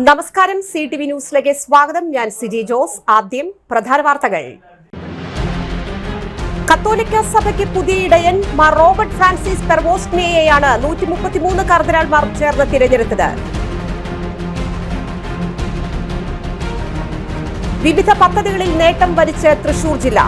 നമസ്കാരം, CTV ന്യൂസിലേക്ക് സ്വാഗതം. ഞാൻ സിജി ജോസ്. ആദ്യം പ്രധാന വാർത്തകൾ. കത്തോലിക്ക സഭയ്ക്ക് പുതിയ ഇടയൻ മാർ റോബർട്ട് ഫ്രാൻസിസ് പെർവോസ്റ്റിനെയാണ് 133 കർദിനാൾമാർ ചേർന്ന് തിരഞ്ഞെടുത്തത്. വിവിധ പദ്ധതികളിൽ നേട്ടം വരിച്ച് തൃശൂർ ജില്ല.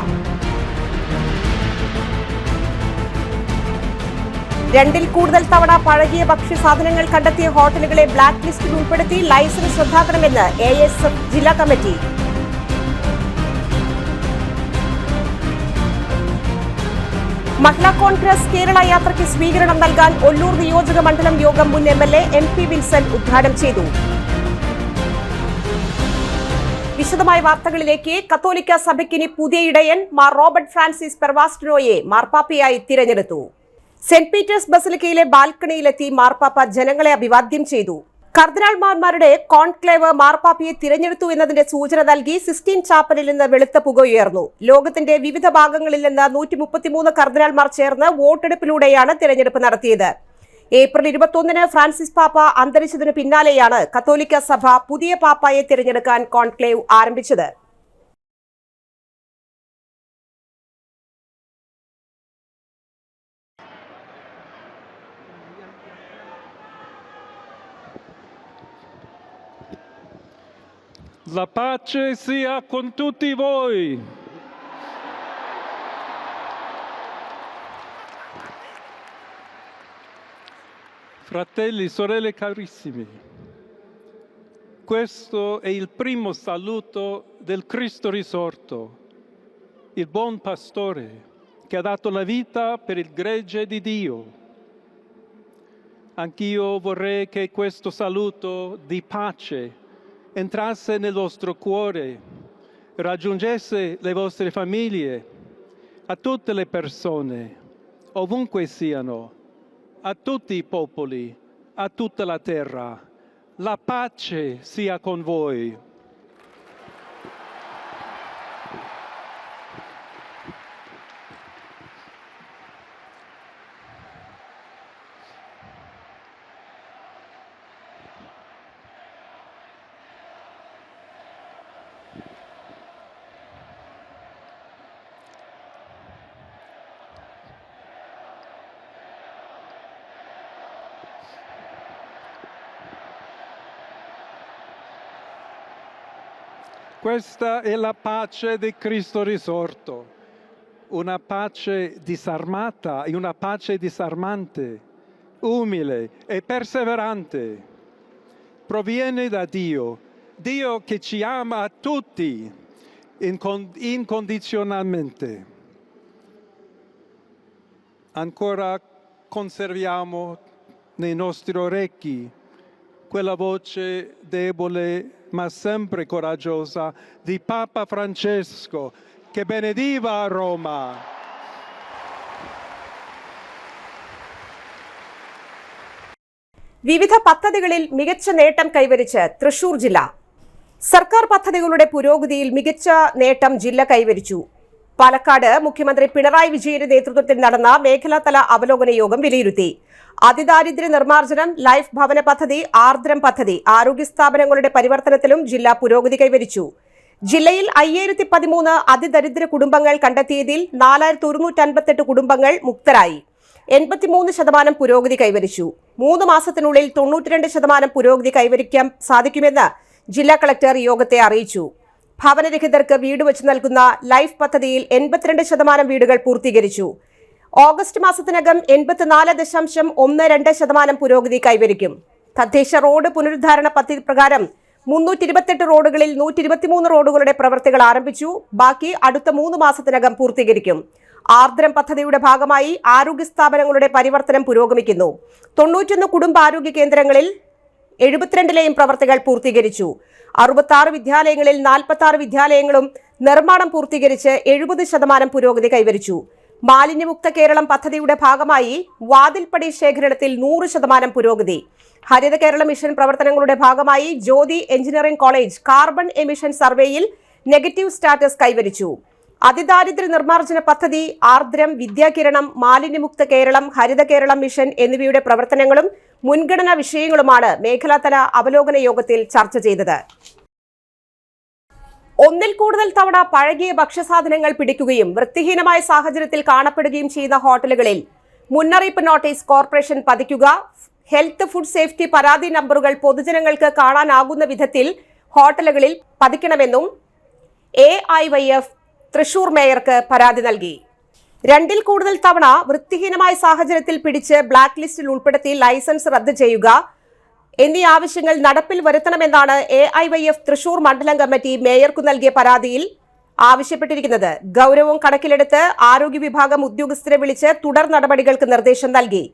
2ൽ കൂടുതൽ തവണ പഴകിയ ഭക്ഷ്യസാധനങ്ങൾ കണ്ടെത്തിയ ഹോട്ടലുകളെ ബ്ലാക്ക് ലിസ്റ്റിൽ ഉൾപ്പെടുത്തി ലൈസൻസ് റദ്ദാക്കണമെന്ന് ASF ജില്ലാ കമ്മിറ്റി. മഹിളാ കോൺഗ്രസ് കേരള യാത്രയ്ക്ക് സ്വീകരണം നൽകാൻ ഒല്ലൂർ നിയോജക മണ്ഡലം യോഗം മുൻ MLA MP വിൽസൺ ഉദ്ഘാടനം ചെയ്തു. വിശദമായ വാർത്തകളിലേക്ക്. കത്തോലിക്ക സഭയ്ക്കിനി പുതിയ ഇടയൻ മാർ റോബർട്ട് ഫ്രാൻസിസ് പെർവാസ്റ്റിനോയെ മാർപ്പാപ്പയായി തിരഞ്ഞെടുത്തു. സെന്റ് പീറ്റേഴ്സ് ബസിലിക്കയിലെ ബാൽക്കണിയിലെത്തി മാർപ്പാപ്പ ജനങ്ങളെ അഭിവാദ്യം ചെയ്തു. കർദിനാൾമാരുടെ കോൺക്ലേവ് മാർപ്പാപ്പയെ തിരഞ്ഞെടുത്തു എന്നതിന്റെ സൂചന നൽകി സിസ്റ്റീൻ ചാപ്പലിൽ നിന്ന് വെളുത്ത പുകയുയർന്നു. ലോകത്തിന്റെ വിവിധ ഭാഗങ്ങളിൽ നിന്ന് 133 കർദിനാൾമാർ ചേർന്ന് വോട്ടെടുപ്പിലൂടെയാണ് തിരഞ്ഞെടുപ്പ് നടത്തിയത്. ഏപ്രിൽ 21 ഫ്രാൻസിസ് പാപ്പ അന്തരിച്ചതിനു പിന്നാലെയാണ് കത്തോലിക്ക സഭ പുതിയ പാപ്പായെ തിരഞ്ഞെടുക്കാൻ കോൺക്ലേവ് ആരംഭിച്ചത്. La pace sia con tutti voi. Fratelli, sorelle carissimi, questo è il primo saluto del Cristo risorto, il buon pastore che ha dato la vita per il gregge di Dio. Anch'io vorrei che questo saluto di pace entrasse nel vostro cuore, raggiungesse le vostre famiglie, a tutte le persone, ovunque siano, a tutti i popoli, a tutta la terra. La pace sia con voi. Questa è la pace di Cristo risorto, una pace disarmata e una pace disarmante, umile e perseverante. Proviene da Dio, Dio che ci ama a tutti incondizionalmente. Ancora conserviamo nei nostri orecchi quella voce debole ma sempre coraggiosa di Papa Francesco che benediva a Roma. വിവിധ പദ്ധതികളിൽ മികച്ച നേട്ടം കൈവരിച്ച് തൃശൂർ ജില്ല. സർക്കാർ പദ്ധതികളുടെ പുരോഗതിയിൽ മികച്ച നേട്ടം ജില്ല കൈവരിച്ചു. പാലക്കാട് മുഖ്യമന്ത്രി പിണറായി വിജയന്റെ നേതൃത്വത്തിൽ നടന്ന മേഖലാതല അവലോകന യോഗം വിലയിരുത്തി. അതിദാരിദ്ര്യ നിർമ്മാർജ്ജനം, ലൈഫ് ഭവന പദ്ധതി, ആർദ്രം പദ്ധതി, ആരോഗ്യ സ്ഥാപനങ്ങളുടെ പരിവർത്തനത്തിലും ജില്ല പുരോഗതി കൈവരിച്ചു. ജില്ലയിൽ 5013 അതിദരിദ്ര കുടുംബങ്ങൾ കണ്ടെത്തിയതിൽ 4158 കുടുംബങ്ങൾ മുക്തരായി. 83% പുരോഗതി കൈവരിച്ചു. 3 മാസത്തിനുള്ളിൽ 92% പുരോഗതി കൈവരിക്കാൻ സാധിക്കുമെന്ന് ജില്ലാ കളക്ടർ യോഗത്തെ അറിയിച്ചു. ഭവനരഹിതർക്ക് വീട് വെച്ച് നൽകുന്ന ലൈഫ് പദ്ധതിയിൽ 82% വീടുകൾ പൂർത്തീകരിച്ചു. ഓഗസ്റ്റ് മാസത്തിനകം 84.12% പുരോഗതി കൈവരിക്കും. തദ്ദേശ റോഡ് പുനരുദ്ധാരണ പദ്ധതി പ്രകാരം 328 റോഡുകളിൽ 123 റോഡുകളുടെ പ്രവൃത്തികൾ ആരംഭിച്ചു. ബാക്കി അടുത്ത 3 മാസത്തിനകം പൂർത്തീകരിക്കും. ആർദ്രം പദ്ധതിയുടെ ഭാഗമായി ആരോഗ്യ സ്ഥാപനങ്ങളുടെ പരിവർത്തനം പുരോഗമിക്കുന്നു. 91 കുടുംബാരോഗ്യ കേന്ദ്രങ്ങളിൽ 72ലെയും പ്രവൃത്തികൾ പൂർത്തീകരിച്ചു. 66 വിദ്യാലയങ്ങളിൽ 46 വിദ്യാലയങ്ങളും നിർമ്മാണം പൂർത്തീകരിച്ച് 70% പുരോഗതി കൈവരിച്ചു. മാലിന്യമുക്ത കേരളം പദ്ധതിയുടെ ഭാഗമായി വാതിൽപ്പടി ശേഖരണത്തിൽ 100% പുരോഗതി. ഹരിത കേരള മിഷൻ പ്രവർത്തനങ്ങളുടെ ഭാഗമായി Jyothi engineering college carbon emission സർവേയിൽ നെഗറ്റീവ് സ്റ്റാറ്റസ് കൈവരിച്ചു. അതിദാരിദ്ര്യ നിർമ്മാർജ്ജന പദ്ധതി, ആർദ്രം, വിദ്യാകിരണം, മാലിന്യമുക്ത കേരളം, ഹരിത കേരളം മിഷൻ എന്നിവയുടെ പ്രവർത്തനങ്ങളും മുൻഗണനാ വിഷയങ്ങളുമാണ് മേഖലാതല അവലോകന യോഗത്തിൽ ചർച്ച ചെയ്തത്. ഒന്നിൽ കൂടുതൽ തവണ പഴകിയ ഭക്ഷ്യസാധനങ്ങൾ പിടിക്കുകയും വൃത്തിഹീനമായ സാഹചര്യത്തിൽ കാണപ്പെടുകയും ചെയ്യുന്ന ഹോട്ടലുകളിൽ മുന്നറിയിപ്പ് നോട്ടീസ് കോർപ്പറേഷൻ പതിക്കുക, ഹെൽത്ത് ഫുഡ് സേഫ്റ്റി പരാതി നമ്പറുകൾ പൊതുജനങ്ങൾക്ക് കാണാനാകുന്ന വിധത്തിൽ ഹോട്ടലുകളിൽ പതിക്കണമെന്നും AIYF തൃശൂർ മേയർക്ക് പരാതി നൽകി. 2ൽ കൂടുതൽ തവണ വൃത്തിഹീനമായ സാഹചര്യത്തിൽ പിടിച്ച് ബ്ലാക്ക് ലിസ്റ്റിൽ ഉൾപ്പെടുത്തി ലൈസൻസ് റദ്ദ് ചെയ്യുക എന്നീ ആവശ്യങ്ങൾ നടപ്പിൽ വരുത്തണമെന്നാണ് AIYF തൃശൂർ മണ്ഡലം കമ്മിറ്റി മേയർക്കു നൽകിയ പരാതിയിൽ ആവശ്യപ്പെട്ടിരിക്കുന്നത്. ഗൗരവം കണക്കിലെടുത്ത് ആരോഗ്യ വിഭാഗം ഉദ്യോഗസ്ഥരെ വിളിച്ച് തുടർ നടപടികൾക്ക് നിർദ്ദേശം നൽകി.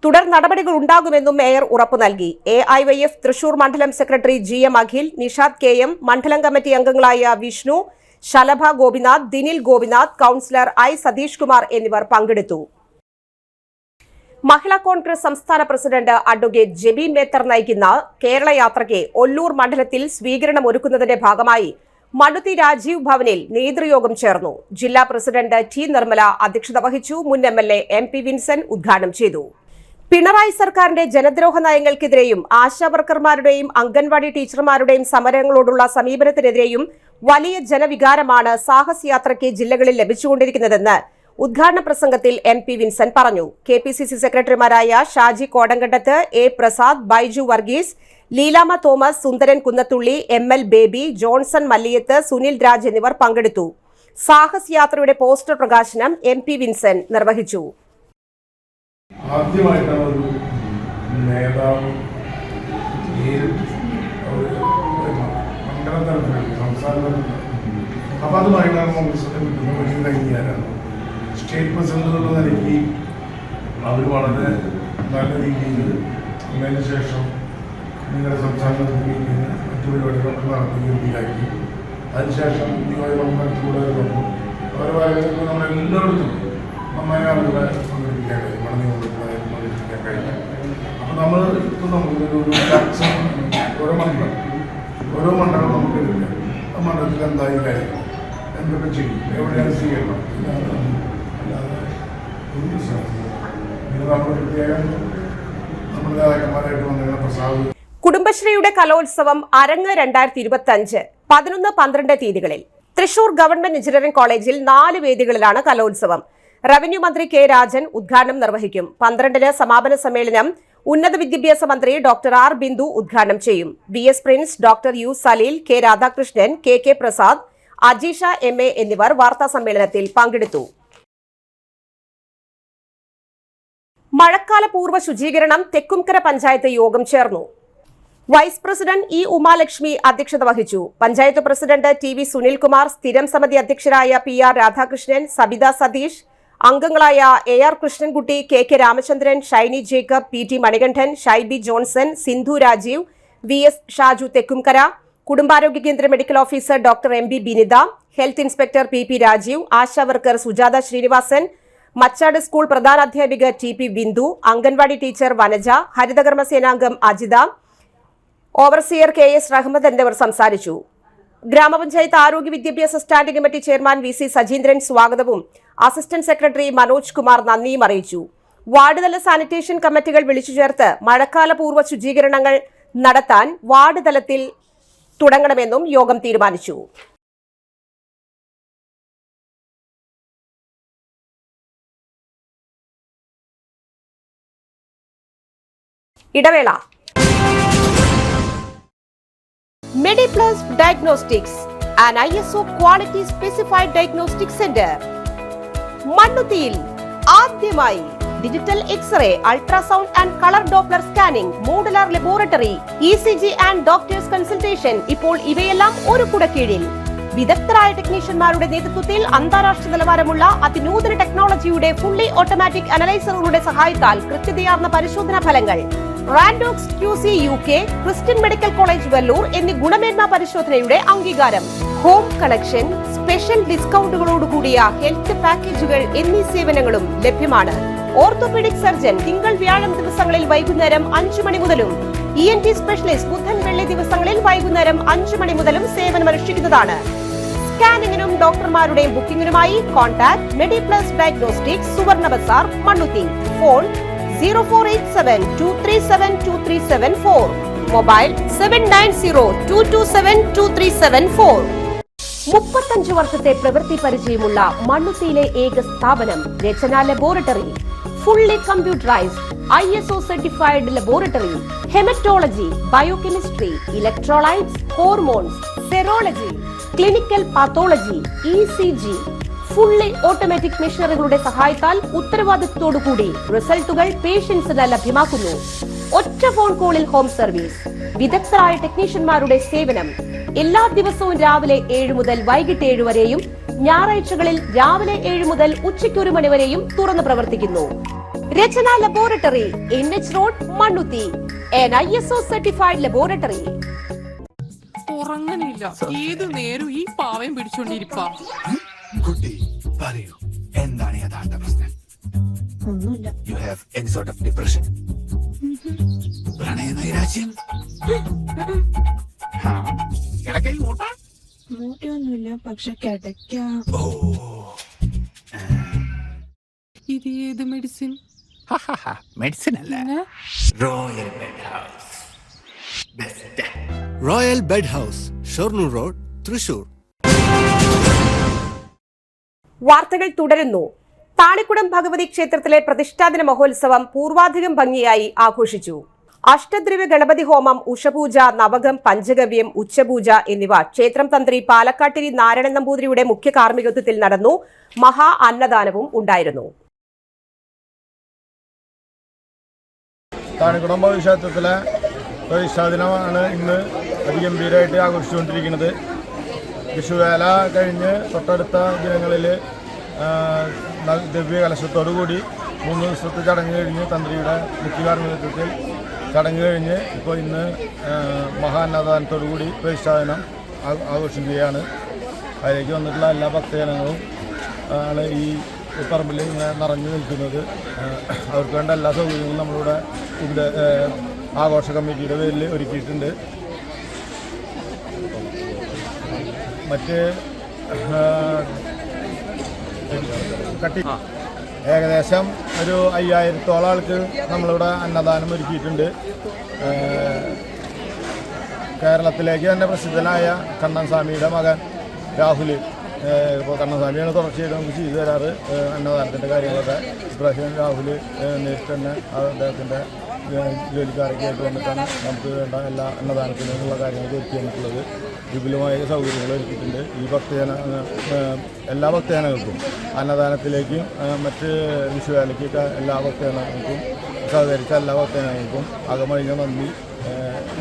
തുടർ നടപടികൾ ഉണ്ടാകുമെന്നും മേയർ ഉറപ്പു നൽകി. AIYF തൃശൂർ മണ്ഡലം secretary GM Akhil, Nishad KM, മണ്ഡലം കമ്മിറ്റി അംഗങ്ങളായ വിഷ്ണു, ശലഭ ഗോപിനാഥ്, ദിനിൽ ഗോപിനാഥ്, കൌൺസിലർ I സതീഷ് കുമാർ എന്നിവർ പങ്കെടുത്തു. മഹിളാ കോൺഗ്രസ് സംസ്ഥാന പ്രസിഡന്റ് അഡ്വക്കേറ്റ് ജെബി മേത്തർ നയിക്കുന്ന കേരള യാത്രയ്ക്ക് ഒല്ലൂർ മണ്ഡലത്തിൽ സ്വീകരണം ഒരുക്കുന്നതിന്റെ ഭാഗമായി മണ്ണുത്തി രാജീവ് ഭവനിൽ നേതൃയോഗം ചേർന്നു. ജില്ലാ പ്രസിഡന്റ് T നിർമ്മല അധ്യക്ഷത വഹിച്ചു. മുൻ MLA MP വിൻസെന്റ് ഉദ്ഘാടനം ചെയ്തു. പിണറായി സർക്കാരിന്റെ ജനദ്രോഹ നയങ്ങൾക്കെതിരെയും ആശാവർക്കർമാരുടെയും അംഗൻവാടി ടീച്ചർമാരുടെയും സമരങ്ങളോടുള്ള സമീപനത്തിനെതിരെയും വലിയ ജനവികാരമാണ് സാഹസ് യാത്രയ്ക്ക് ജില്ലകളിൽ ലഭിച്ചുകൊണ്ടിരിക്കുന്നതെന്ന് ഉദ്ഘാടന പ്രസംഗത്തിൽ MP വിൻസെന്റ് പറഞ്ഞു. KPCC സെക്രട്ടറിമാരായ Shaji Kodankandath, A Prasad, Baiju Varghese, Leelama Thomas, Sundaran Kunnathully, ML baby, Johnson Malliyath, Sunil Raj എന്നിവർ പങ്കെടുത്തു. സാഹസ് യാത്രയുടെ പോസ്റ്റർ പ്രകാശനം MP വിൻസെന്റ് നിർവഹിച്ചു. ആദ്യമായിട്ടാണ് ഒരു നേതാവ് മണ്ഡലതലത്തിൽ സംസ്ഥാന തലത്തിൽ അപ്പം അതുമായിട്ടാണ് കോൺഗ്രസിന്റെ വലിയ കൈകാര്യാണ്. സ്റ്റേറ്റ് പ്രസിഡന്റുകൾ നിലയ്ക്ക് അവർ വളരെ നല്ല രീതിയിൽ അതിന് ശേഷം നിങ്ങളുടെ സംസ്ഥാനത്തിൽ മറ്റു പരിപാടികളൊക്കെ നടത്തി ഗംഭീരാക്കി. അതിനുശേഷം നിയോജകമണ്ഡലത്തിലൂടെ വന്നു. അവരെ പറയുന്നത് നമ്മളെല്ലായിടത്തും നന്നായി ആളുകളെ പങ്കെടുപ്പിക്കാൻ കഴിയും, പങ്കെടുപ്പിക്കാൻ കഴിയും. അപ്പം നമ്മൾ ഇപ്പം നമുക്കൊരു ഓരോ മണ്ഡലം നമുക്ക് എടുക്കാം. ആ മണ്ഡലത്തിൽ എന്തായി കാര്യങ്ങൾ എന്തൊക്കെ ചെയ്യും, എവിടെയാണ് സ്വീകരണം, അല്ലാതെ ഇത് നമ്മൾ പ്രത്യേകം നമ്മുടെ നേതാക്കന്മാരായിട്ട് വന്നിരുന്ന പ്രസാദ്. കുടുംബശ്രീയുടെ കലോത്സവം അരങ്ങ് 2025 11, 12 തീയതികളിൽ തൃശൂർ ഗവൺമെന്റ് എഞ്ചിനീയറിംഗ് കോളേജിൽ 4 വേദികളിലാണ് കലോത്സവം. റവന്യൂ മന്ത്രി K രാജൻ ഉദ്ഘാടനം നിർവഹിക്കും. 12-ന് സമാപന സമ്മേളനം ഉന്നത വിദ്യാഭ്യാസ മന്ത്രി ഡോക്ടർ R ബിന്ദു ഉദ്ഘാടനം ചെയ്യും. VS Prince, doctor U Saleel, K Radhakrishnan, KK Prasad, Ajeesha MA എന്നിവർ വാർത്താ സമ്മേളനത്തിൽ പങ്കെടുത്തു. മഴക്കാല പൂർവ്വ ശുചീകരണം തെക്കുംകര പഞ്ചായത്ത് യോഗം ചേർന്നു. വൈസ് പ്രസിഡന്റ് E ഉമാലക്ഷ്മി അധ്യക്ഷത വഹിച്ചു. പഞ്ചായത്ത് പ്രസിഡന്റ് TV സുനിൽകുമാർ, സ്ഥിരം സമിതി അധ്യക്ഷരായ PR രാധാകൃഷ്ണൻ, സബിത സതീഷ്, അംഗങ്ങളായ AR Krishnankutty, KK Ramachandran, Shiny Jacob, PT Manikandan, Shaiby Johnson, Sindhu Rajeev, VS Shaju Thekkumkara, കുടുംബാരോഗ്യ കേന്ദ്ര medical officer doctor MB Binitha, health inspector PP Rajeev, Asha worker Sujatha Srinivasan, Machad school പ്രധാനാധ്യാപിക TP ബിന്ദു, അംഗൻവാടി ടീച്ചർ വനജ, ഹരിതകർമ്മ സേനാംഗം അജിത, ഓവർസിയർ KS റഹ്മദ് എന്നിവർ സംസാരിച്ചു. ഗ്രാമപഞ്ചായത്ത് ആരോഗ്യ വിദ്യാഭ്യാസ standing committee chairman VC Sajeendran സ്വാഗതവും അസിസ്റ്റന്റ് സെക്രട്ടറി മനോജ് കുമാർ നന്ദിയും അറിയിച്ചു. വാർഡ് തല സാനിറ്റേഷൻ കമ്മിറ്റികൾ വിളിച്ചു ചേർത്ത് മഴക്കാല പൂർവ്വ ശുചീകരണങ്ങൾ നടത്താൻ വാർഡ് തലത്തിൽ തുടങ്ങണമെന്നും യോഗം തീരുമാനിച്ചു. ഇടവേള. Mediplus Diagnostics, an ISO quality specified diagnostic center. മണ്ണുത്തിയിൽ ആദ്യമായി digital X-ray, ultrasound and colour Doppler scanning, modular laboratory, ECG and doctors consultation. ഇപ്പോൾ ഇവയെല്ലാം ഒരു കുടക്കീഴിൽ. വിദഗ്ധരായ ടെക്നീഷ്യന്മാരുടെ നേതൃത്വത്തിൽ അന്താരാഷ്ട്ര നിലവാരമുള്ള അതിനൂതന ടെക്നോളജിയുടെ ഫുള്ളി ഓട്ടോമാറ്റിക് അനലൈസറുകളുടെ സഹായത്താൽ കൃത്യതയാർന്ന പരിശോധനാ ഫലങ്ങൾ റാൻഡോക്സ് QC UK, Christian medical college Vellore എന്നീ ഗുണമേന്മ പരിശോധനയുടെ അംഗീകാരം. ഹോം കളക്ഷൻ, സ്പെഷ്യൽ ഡിസ്കൗണ്ടുകളോടുകൂടിയ ഹെൽത്ത് പാക്കേജുകൾ എന്നീ സേവനങ്ങളും ലഭ്യമാണ്. ഓർത്തോപീഡിക് സർജൻ തിങ്കൾ വ്യാഴം ദിവസങ്ങളിൽ വൈകുന്നേരം 5 മണി മുതലും ENT സ്പെഷ്യലിസ്റ്റ് ബുധൻ വെള്ളി ദിവസങ്ങളിൽ വൈകുന്നേരം 5 മണി മുതലും സേവനമനുഷ്ഠിക്കുന്നതാണ്. സ്കാനിങ്ങിനും ഡോക്ടർമാരുടെയും ബുക്കിംഗിനുമായി കോൺടാക്ട് മെഡിപ്ലസ് ഡയഗ്നോസ്റ്റിക്സ്, സുവർണ ബസാർ, മണ്ണുത്തി. Phone 0487237237 mobile 7902272374. 35 വർഷത്തെ പ്രവൃത്തി പരിചയമുള്ള മണ്ണുത്തിയിലെ ഏക സ്ഥാപനം Rachana laboratory. Fully computerised ISO certified laboratory. Haematology, biochemistry, electrolytes, hormones, serology, clinical pathology, ECG. Fully automatic മെഷീനറികളുടെ സഹായത്താൽ ഉത്തരവാദിത്തത്തോടുകൂടി റിസൾട്ടുകൾ പേഷ്യൻസിന് ലഭ്യമാക്കുന്നു. ഒറ്റ ഫോൺ കോളിൽ ഹോം സർവീസ്. വിദഗ്ധരായ ടെക്നീഷ്യന്മാരുടെ സേവനം. എല്ലാ ദിവസവും രാവിലെ 7 മുതൽ വൈകിട്ട് 7 വരെയും ഞായറാഴ്ചകളിൽ രാവിലെ 7 മുതൽ ഉച്ചയ്ക്ക് 1 മണി വരെയും തുറന്നു പ്രവർത്തിക്കുന്നു. Rachana laboratory, NH road, Mannuthy. ISO certified laboratory. ഉറങ്ങണില്ല, ഏതു നേരം ഈ പാവയും പിടിച്ചോണ്ടിരിപ്പാ. കുട്ടി പറയൂ, എന്താണ് യഥാർത്ഥ പ്രശ്നം? ഒന്നുമില്ല. You have any sort of depression, പ്രണയ നൈരാശ്യം, കിടക്കയിൽ മൂട്ട? മൂട്ടയൊന്നുമില്ല, പക്ഷെ കിടക്ക. ഓ, ഇത് ഏത് മെഡിസിൻ? മെഡിസിൻ അല്ല, royal bed house. Best royal bed house, Shoranur road, Thrissur. വാർത്തകൾ തുടരുന്നു. താണിക്കുടം ഭഗവതി ക്ഷേത്രത്തിലെ പ്രതിഷ്ഠാദിന മഹോത്സവം പൂർവാധികം ഭംഗിയായി ആഘോഷിച്ചു. അഷ്ടദ്രവ്യ ഗണപതി ഹോമം, ഉഷപൂജ, നവകം, പഞ്ചഗവ്യം, ഉച്ചപൂജ എന്നിവ ക്ഷേത്രം തന്ത്രി പാലക്കാട്ടിരി നാരായണൻ നമ്പൂതിരിയുടെ മുഖ്യ കാർമ്മികത്വത്തിൽ നടന്നു. മഹാ അന്നദാനവും ഉണ്ടായിരുന്നു. താണിക്കുടം ഭഗവതി ക്ഷേത്രത്തിലെ പ്രതിഷ്ഠാദിനമാണ് ഇന്ന് അതിഗംഭീരമായിട്ട് ആഘോഷിച്ചുകൊണ്ടിരിക്കുന്നത്. വിഷുവേല കഴിഞ്ഞ് തൊട്ടടുത്ത ദിനങ്ങളിൽ ദിവ്യ കലശത്തോടുകൂടി 3 ദിവസത്തെ ചടങ്ങ് കഴിഞ്ഞ് തന്ത്രിയുടെ മുഖ്യ കാർമ്മികത്വത്തിൽ ചടങ്ങ് കഴിഞ്ഞ് ഇപ്പോൾ ഇന്ന് മഹാന്നദാനത്തോടുകൂടി പ്രതിഷ്ഠാദിനം ആഘോഷിക്കുകയാണ്. അതിലേക്ക് വന്നിട്ടുള്ള എല്ലാ ഭക്തജനങ്ങളും ആണ് ഈ പറമ്പിൽ ഇങ്ങനെ നിറഞ്ഞു നിൽക്കുന്നത്. അവർക്ക് വേണ്ട എല്ലാ സൗകര്യങ്ങളും നമ്മളിവിടെ ഇവിടെ ആഘോഷ കമ്മിറ്റിയുടെ പേരിൽ ഒരുക്കിയിട്ടുണ്ട്. മറ്റ് ഏകദേശം ഒരു 5000-ഓളം ആൾക്ക് നമ്മളിവിടെ അന്നദാനം ഒരുക്കിയിട്ടുണ്ട്. കേരളത്തിലേക്ക് തന്നെ പ്രസിദ്ധനായ കണ്ണൻസ്വാമിയുടെ മകൻ രാഹുൽ, ഇപ്പോൾ കണ്ണൻസ്വാമിയാണ് തുടർച്ചയായിട്ട് നമുക്ക് ചെയ്തു തരാറ് അന്നദാനത്തിൻ്റെ കാര്യങ്ങളൊക്കെ. ഇപ്രാവശ്യം രാഹുൽ നേരിട്ട് തന്നെ അദ്ദേഹത്തിൻ്റെ ജോലിക്കാരൊക്കെ ആയിട്ട് വന്നിട്ടാണ് നമുക്ക് വേണ്ട എല്ലാ അന്നദാനത്തിനുള്ള കാര്യങ്ങൾ ഒരുക്കി വന്നിട്ടുള്ളത്. വിപുലമായ സൗകര്യങ്ങൾ ഒരുക്കിയിട്ടുണ്ട്. ഈ എല്ലാ ഭക്തജനങ്ങൾക്കും അന്നദാനത്തിലേക്കും മറ്റ് വിഷുവേലയ്ക്കൊക്കെ എല്ലാ ഭക്തജനങ്ങൾക്കും സഹകരിച്ച എല്ലാ ഭക്തജനങ്ങൾക്കും അകമഴിഞ്ഞ നന്ദി.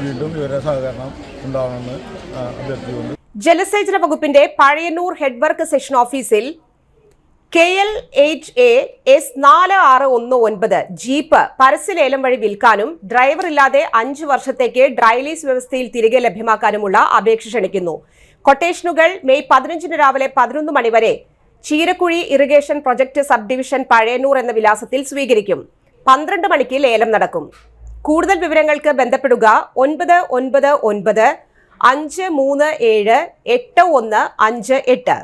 വീണ്ടും ഇവരുടെ സഹകരണം ഉണ്ടാവണമെന്ന് അഭ്യർത്ഥിക്കുന്നു. ജലസേചന വകുപ്പിന്റെ പഴയന്നൂർ ഹെഡ്വർക്ക് സെഷൻ ഓഫീസിൽ KLHA-S4619 ജീപ്പ് പരസ്യലേലം വഴി വിൽക്കാനും ഡ്രൈവറില്ലാതെ 5 വർഷത്തേക്ക് ഡ്രൈലീസ് വ്യവസ്ഥയിൽ തിരികെ ലഭ്യമാക്കാനുമുള്ള അപേക്ഷ ക്ഷണിക്കുന്നു. കൊട്ടേഷനുകൾ മെയ് 15 രാവിലെ 11 മണി വരെ Cheerakuzhi irrigation project sub division Pazhayannur എന്ന വിലാസത്തിൽ സ്വീകരിക്കും. 12 മണിക്ക് ലേലം നടക്കും. കൂടുതൽ വിവരങ്ങൾക്ക് ബന്ധപ്പെടുക 999-537-8158.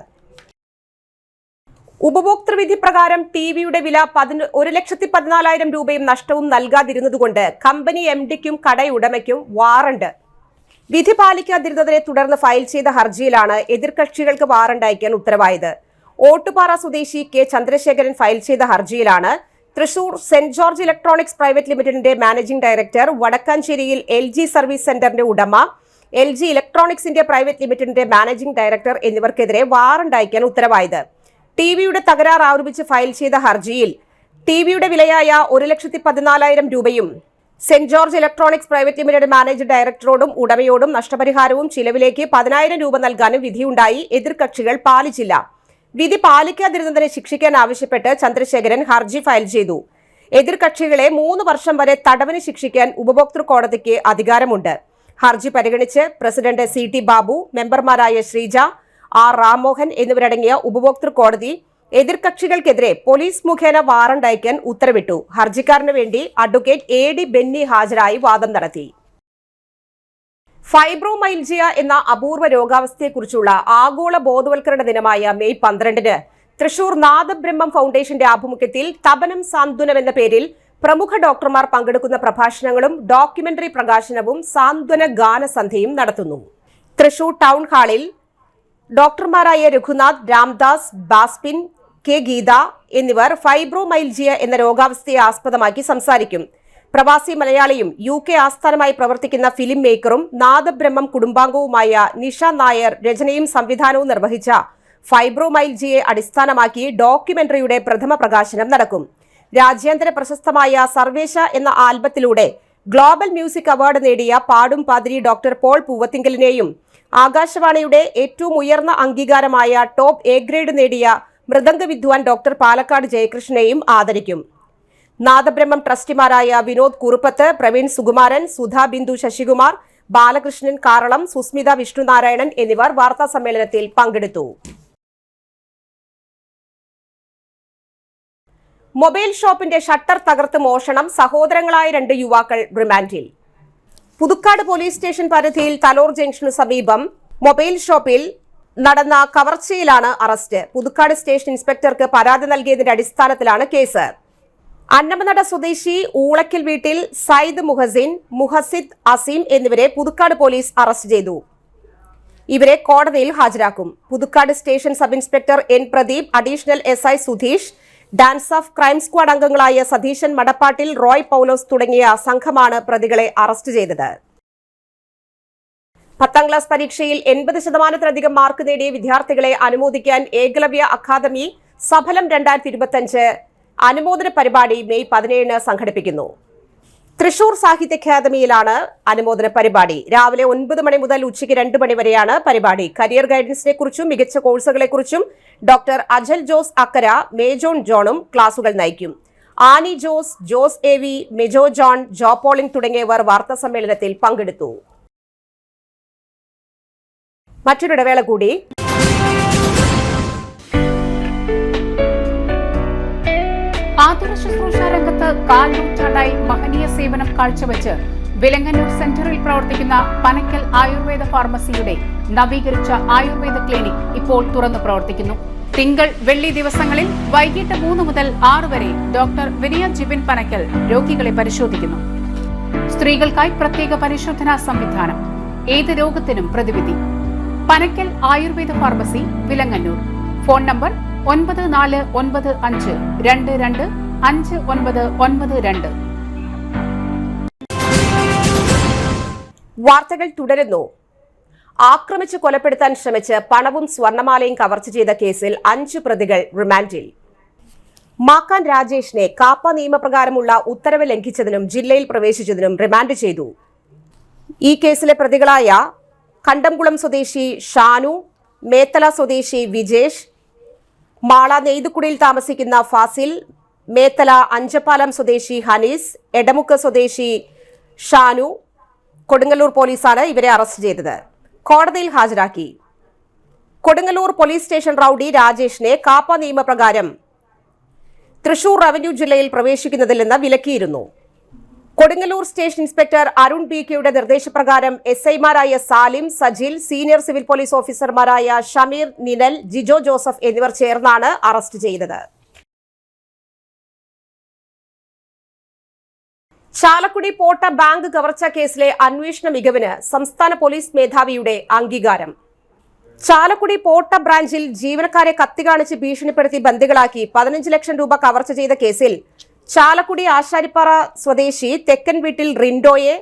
ഉപഭോക്തൃവിധി പ്രകാരം ടിവിയുടെ വില 1,14,000 രൂപയും നഷ്ടവും നൽകാതിരുന്നതുകൊണ്ട് കമ്പനി MDക്കും കടയുടമയ്ക്കും വാറണ്ട്. വിധി പാലിക്കാതിരുന്നതിനെ തുടർന്ന് ഫയൽ ചെയ്ത ഹർജിയിലാണ് എതിർകക്ഷികൾക്ക് വാറണ്ട് അയക്കാൻ ഉത്തരവായത്. ഓട്ടുപാറ സ്വദേശി K ചന്ദ്രശേഖരൻ ഫയൽ ചെയ്ത ഹർജിയിലാണ് Thrissur saint George electronics private ലിമിറ്റഡിന്റെ മാനേജിംഗ് ഡയറക്ടർ, വടക്കാഞ്ചേരിയിൽ LG സർവീസ് സെന്ററിന്റെ ഉടമ, LG ഇലക്ട്രോണിക്സിന്റെ പ്രൈവറ്റ് ലിമിറ്റഡിന്റെ മാനേജിംഗ് ഡയറക്ടർ എന്നിവർക്കെതിരെ വാറണ്ട് അയക്കാൻ ഉത്തരവായത്. ടിവിയുടെ തകരാർ ആരോപിച്ച് ഫയൽ ചെയ്ത ഹർജിയിൽ ടിവിയുടെ വിലയായ 1,14,000 രൂപയും saint George electronics private limited managing ഡയറക്ടറോടും ഉടമയോടും നഷ്ടപരിഹാരവും ചിലവിലേക്ക് 10,000 രൂപ നൽകാനും വിധിയുണ്ടായി. എതിർകക്ഷികൾ പാലിച്ചില്ല. വിധി പാലിക്കാതിരുന്നതിനെ ശിക്ഷിക്കാൻ ആവശ്യപ്പെട്ട് ചന്ദ്രശേഖരൻ ഹർജി ഫയൽ ചെയ്തു. എതിർകക്ഷികളെ 3 വർഷം വരെ തടവിന് ശിക്ഷിക്കാൻ ഉപഭോക്തൃ കോടതിക്ക് അധികാരമുണ്ട്. ഹർജി പരിഗണിച്ച് പ്രസിഡന്റ് CT ബാബു, മെമ്പർമാരായ ശ്രീജ, R രാമോഹൻ എന്നിവരടങ്ങിയ ഉപഭോക്തൃ കോടതി എതിർകക്ഷികൾക്കെതിരെ പോലീസ് മുഖേന വാറണ്ട് അയക്കാൻ ഉത്തരവിട്ടു. ഹർജിക്കാരന് വേണ്ടി അഡ്വക്കേറ്റ് AD ബെന്നി ഹാജരായി വാദം നടത്തി. ഫൈബ്രോമൈൽജിയ എന്ന അപൂർവ രോഗാവസ്ഥയെക്കുറിച്ചുള്ള ആഗോള ബോധവൽക്കരണ ദിനമായ മെയ് 12-ന് തൃശൂർ നാദബ്രഹ്മം ഫൗണ്ടേഷന്റെ ആഭിമുഖ്യത്തിൽ തപനം സാന്ത്വനം എന്ന പേരിൽ പ്രമുഖ ഡോക്ടർമാർ പങ്കെടുക്കുന്ന പ്രഭാഷണങ്ങളും ഡോക്യുമെന്ററി പ്രകാശനവും സാന്ത്വന ഗാനസന്ധ്യയും നടത്തുന്നു. തൃശൂർ ടൗൺ ഹാളിൽ ഡോക്ടർമാരായ രഘുനാഥ്, രാംദാസ്, ബാസ്പിൻ, K ഗീത എന്നിവർ ഫൈബ്രോമൈൽജിയ എന്ന രോഗാവസ്ഥയെ ആസ്പദമാക്കി സംസാരിക്കും. പ്രവാസി മലയാളിയും UK ആസ്ഥാനമായി പ്രവർത്തിക്കുന്ന ഫിലിം മേക്കറും നാദബ്രഹ്മം കുടുംബാംഗവുമായ നിഷ നായർ രചനയും സംവിധാനവും നിർവഹിച്ച ഫൈബ്രോമൈൽജിയെ അടിസ്ഥാനമാക്കി ഡോക്യുമെന്ററിയുടെ പ്രഥമ പ്രകാശനം നടക്കും. രാജ്യാന്തര പ്രശസ്തമായ സർവേശ എന്ന ആൽബത്തിലൂടെ ഗ്ലോബൽ മ്യൂസിക് അവാർഡ് നേടിയ പാടും പാതിരി ഡോക്ടർ പോൾ പൂവത്തിങ്കലിനെയും ആകാശവാണിയുടെ ഏറ്റവും ഉയർന്ന അംഗീകാരമായ ടോപ്പ് A ഗ്രേഡ് നേടിയ മൃദംഗ വിദ്വാൻ ഡോക്ടർ പാലക്കാട് ജയകൃഷ്ണനെയും ആദരിക്കും. നാദബ്രഹ്മം ട്രസ്റ്റിമാരായ വിനോദ് കുറുപ്പത്ത്, പ്രവീൺ സുകുമാരൻ, സുധാ ബിന്ദു ശശികുമാർ, ബാലകൃഷ്ണൻ കാറളം, സുസ്മിത വിഷ്ണുനാരായണൻ എന്നിവർ വാർത്താ സമ്മേളനത്തിൽ പങ്കെടുത്തു. മൊബൈൽ ഷോപ്പിന്റെ ഷട്ടർ തകർത്ത് മോഷണം, സഹോദരങ്ങളായ 2 യുവാക്കൾ റിമാൻഡിൽ. പുതുക്കാട് പോലീസ് സ്റ്റേഷൻ പരിധിയിൽ തലോർ ജംഗ്ഷനു സമീപം മൊബൈൽ ഷോപ്പിൽ നടന്ന കവർച്ചയിലാണ് അറസ്റ്റ്. പുതുക്കാട് സ്റ്റേഷൻ ഇൻസ്പെക്ടർക്ക് പരാതി നൽകിയതിന്റെ അടിസ്ഥാനത്തിലാണ് കേസ്. അന്നമനട സ്വദേശി ഊളക്കൽ വീട്ടിൽ സയ്യിദ് മുഹസിൻ, മുഹസിദ് അസീം എന്നിവരെ പുതുക്കാട് പോലീസ് അറസ്റ്റ് ചെയ്തു. ഇവരെ കോടതിയിൽ ഹാജരാക്കും. Puthukkad station sub inspector N Pradeep, additional SI Sudheesh, dance of crime squad അംഗങ്ങളായ സതീശൻ മടപ്പാട്ടിൽ, റോയ് പൌലോസ് തുടങ്ങിയ സംഘമാണ് പ്രതികളെ അറസ്റ്റ് ചെയ്തത്. 10ാം ക്ലാസ് പരീക്ഷയിൽ 80%-ലധികം മാർക്ക് നേടിയ വിദ്യാർത്ഥികളെ അനുമോദിക്കാൻ ഏകലവ്യ അക്കാദമി സഫലം 2025 അനുമോദന പരിപാടി മെയ് 17-ന് സംഘടിപ്പിക്കുന്നു. തൃശൂർ സാഹിത്യ അക്കാദമിയിലാണ് അനുമോദന പരിപാടി. രാവിലെ 9 മണി മുതൽ ഉച്ചയ്ക്ക് 2 മണി വരെയാണ് പരിപാടി. കരിയർ ഗൈഡൻസിനെ കുറിച്ചും മികച്ച കോഴ്സുകളെക്കുറിച്ചും ഡോക്ടർ അജൽ ജോസ് അക്കര, മേജോൺ ജോണും ക്ലാസുകൾ നയിക്കും. Annie Jose, Jose AV, Mejo John, Jopolin തുടങ്ങിയവർ വാർത്താ സമ്മേളനത്തിൽ പങ്കെടുത്തു. മറ്റൊരിടവേള കൂടി. ആതുര ശുശ്രൂഷ രംഗത്ത് 4 നൂറ്റാണ്ടായി മഹനീയ സേവനം കാഴ്ചവെച്ച് വിലങ്ങന്നൂർ സെന്ററിൽ പ്രവർത്തിക്കുന്ന പനക്കൽ ആയുർവേദ ഫാർമസിയുടെ നവീകരിച്ച ആയുർവേദ ക്ലിനിക് ഇപ്പോൾ തുറന്നു പ്രവർത്തിക്കുന്നു. തിങ്കൾ, വെള്ളി ദിവസങ്ങളിൽ വൈകിട്ട് 3 മുതൽ 6 വരെ ഡോക്ടർ വിനയ ജിബിൻ പനക്കൽ രോഗികളെ പരിശോധിക്കുന്നു. സ്ത്രീകൾക്കായി പ്രത്യേക പരിശോധനാ സംവിധാനം, ഏത് രോഗത്തിനും പ്രതിവിധി. Panakkal Ayurveda pharmacy, Vilangannur. Phone number 9495225992. വാർത്തകൾ തുടരുന്നു. ആക്രമിച്ച് കൊലപ്പെടുത്താൻ ശ്രമിച്ച് പണവും സ്വർണമാലയും കവർച്ച ചെയ്ത കേസിൽ 5 പ്രതികൾ റിമാൻഡിൽ. മാക്കാൻ രാജേഷിനെ കാപ്പ നിയമപ്രകാരമുള്ള ഉത്തരവ് ലംഘിച്ചതിനും ജില്ലയിൽ പ്രവേശിച്ചതിനും റിമാൻഡ് ചെയ്തു. ഈ കേസിലെ പ്രതികളായ കണ്ടംകുളം സ്വദേശി ഷാനു, മേത്തല സ്വദേശി വിജേഷ്, മാള നെയ്തുകുടിയിൽ താമസിക്കുന്ന ഫാസിൽ, മേത്തല അഞ്ചപ്പാലം സ്വദേശി ഹനീസ്, എടമുക്ക് സ്വദേശി ഷാനു. കൊടുങ്ങല്ലൂർ പോലീസാണ് ഇവരെ അറസ്റ്റ് ചെയ്തത്. കോടതിയിൽ ഹാജരാക്കി. കൊടുങ്ങല്ലൂർ പോലീസ് സ്റ്റേഷൻ റൌഡി രാജേഷിനെ കാപ്പ നിയമപ്രകാരം തൃശൂർ റവന്യൂ ജില്ലയിൽ പ്രവേശിക്കുന്നതിൽ നിന്ന് വിലക്കിയിരുന്നു. കൊടുങ്ങല്ലൂർ സ്റ്റേഷൻ ഇൻസ്പെക്ടർ അരുൺ BKയുടെ നിർദ്ദേശപ്രകാരം SIമാരായ Salim, Sajil, senior civil police ഓഫീസർമാരായ ഷമീർ, നിനൽ, ജിജോ ജോസഫ് എന്നിവർ ചേർന്നാണ് അറസ്റ്റ് ചെയ്തത്. ചാലക്കുടി പോട്ട ബാങ്ക് കവർച്ച കേസിലെ അന്വേഷണ മികവിന് സംസ്ഥാന പോലീസ് മേധാവിയുടെ അംഗീകാരം. ചാലക്കുടി പോട്ട ബ്രാഞ്ചിൽ ജീവനക്കാരെ കത്തികാണിച്ച് ഭീഷണിപ്പെടുത്തി ബന്ദികളാക്കി 15 ലക്ഷം രൂപ കവർച്ച ചെയ്ത കേസിൽ ചാലക്കുടി ആശാരിപ്പാറ സ്വദേശി തെക്കൻ വീട്ടിൽ റിൻഡോയെ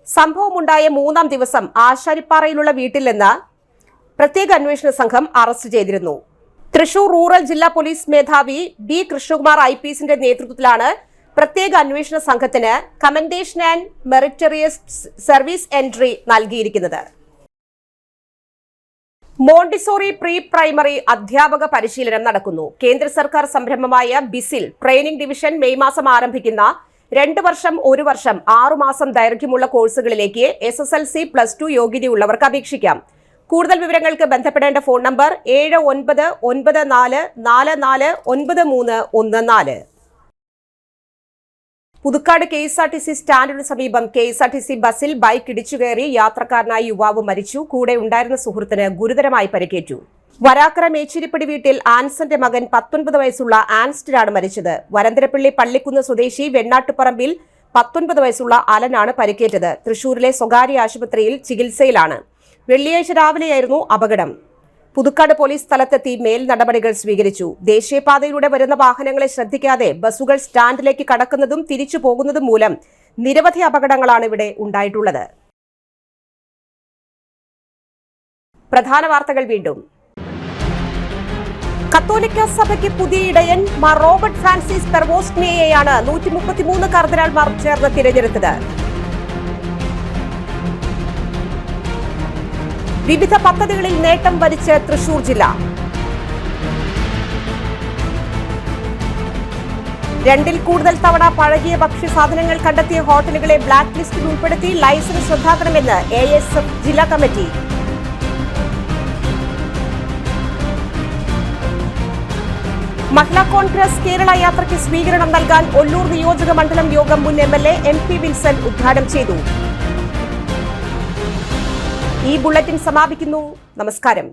സംഭവമുണ്ടായ 3ാം ദിവസം ആശാരിപ്പാറയിലുള്ള വീട്ടിൽ നിന്ന് പ്രത്യേക അന്വേഷണ സംഘം അറസ്റ്റ് ചെയ്തിരുന്നു. തൃശൂർ റൂറൽ ജില്ലാ പോലീസ് മേധാവി B കൃഷ്ണകുമാർ IPSന്റെ നേതൃത്വത്തിലാണ് പ്രത്യേക അന്വേഷണ സംഘത്തിന് കമൻഡേഷൻ ആൻഡ് മെറിറ്ററിയസ് സർവീസ് എൻട്രി നൽകിയിരിക്കുന്നത്. മോണ്ടിസോറി പ്രീ പ്രൈമറി അധ്യാപക പരിശീലനം നടക്കുന്നു. കേന്ദ്ര സർക്കാർ സംരംഭമായ ബിസിൽ ട്രെയിനിംഗ് ഡിവിഷൻ മെയ് മാസം ആരംഭിക്കുന്ന 2 വർഷം 1 വർഷം 6 മാസം ദൈർഘ്യമുള്ള കോഴ്സുകളിലേക്ക് SSLC +2 യോഗ്യതയുള്ളവർക്ക് അപേക്ഷിക്കാം. കൂടുതൽ വിവരങ്ങൾക്ക് ബന്ധപ്പെടേണ്ട ഫോൺ നമ്പർ 7994449314. പുതുക്കാട് KSRTC സ്റ്റാൻഡിന് സമീപം KSRTC ബസിൽ ബൈക്ക് ഇടിച്ചുകയറി യാത്രക്കാരനായ യുവാവ് മരിച്ചു. കൂടെ ഉണ്ടായിരുന്ന സുഹൃത്തിന് ഗുരുതരമായി പരിക്കേറ്റു. വരാക്കര മേച്ചിരിപ്പടി വീട്ടിൽ ആൻസന്റെ മകൻ 19 വയസ്സുള്ള ആൻസ്റ്റിനാണ് മരിച്ചത്. വരന്തരപ്പള്ളി പള്ളിക്കുന്ന് സ്വദേശി വെണ്ണാട്ടുപറമ്പിൽ 19 വയസ്സുള്ള അലനാണ് പരിക്കേറ്റത്. തൃശൂരിലെ സ്വകാര്യ ആശുപത്രിയിൽ ചികിത്സയിലാണ്. വെള്ളിയാഴ്ച രാവിലെയായിരുന്നു അപകടം. പുതുക്കാട് പോലീസ് സ്ഥലത്തെത്തി മേൽ നടപടികൾ സ്വീകരിച്ചു. ദേശീയപാതയിലൂടെ വരുന്ന വാഹനങ്ങളെ ശ്രദ്ധിക്കാതെ ബസ്സുകൾ സ്റ്റാൻഡിലേക്ക് കടക്കുന്നതും തിരിച്ചു പോകുന്നതും മൂലം നിരവധി അപകടങ്ങളാണ് ഇവിടെ ഉണ്ടായിട്ടുള്ളത്. പ്രധാന വാർത്തകൾ വീണ്ടും. കത്തോലിക്ക സഭയ്ക്ക് പുതിയ ഇടയൻ മാർ റോബർട്ട് ഫ്രാൻസിസ് പെർവോസ്റ്റിനെയാണ് 133 കർദിനാൾമാർ ചേർന്ന് തിരഞ്ഞെടുത്തത്. വിവിധ പദ്ധതികളിൽ നേട്ടം വരിച്ച് തൃശൂർ ജില്ല. 2ൽ കൂടുതൽ തവണ പഴകിയ ഭക്ഷ്യസാധനങ്ങൾ കണ്ടെത്തിയ ഹോട്ടലുകളെ ബ്ലാക്ക് ലിസ്റ്റിൽ ഉൾപ്പെടുത്തി ലൈസൻസ് റദ്ദാക്കണമെന്ന് ASF ജില്ലാ കമ്മിറ്റി. മഹിളാ കോൺഗ്രസ് കേരള യാത്രയ്ക്ക് സ്വീകരണം നൽകാൻ ഒല്ലൂർ നിയോജക മണ്ഡലം യോഗം മുൻ MLA MP വിൽസൺ ഉദ്ഘാടനം ചെയ്തു. ഈ ബുള്ളറ്റിൻ സമാപിക്കുന്നു. നമസ്കാരം.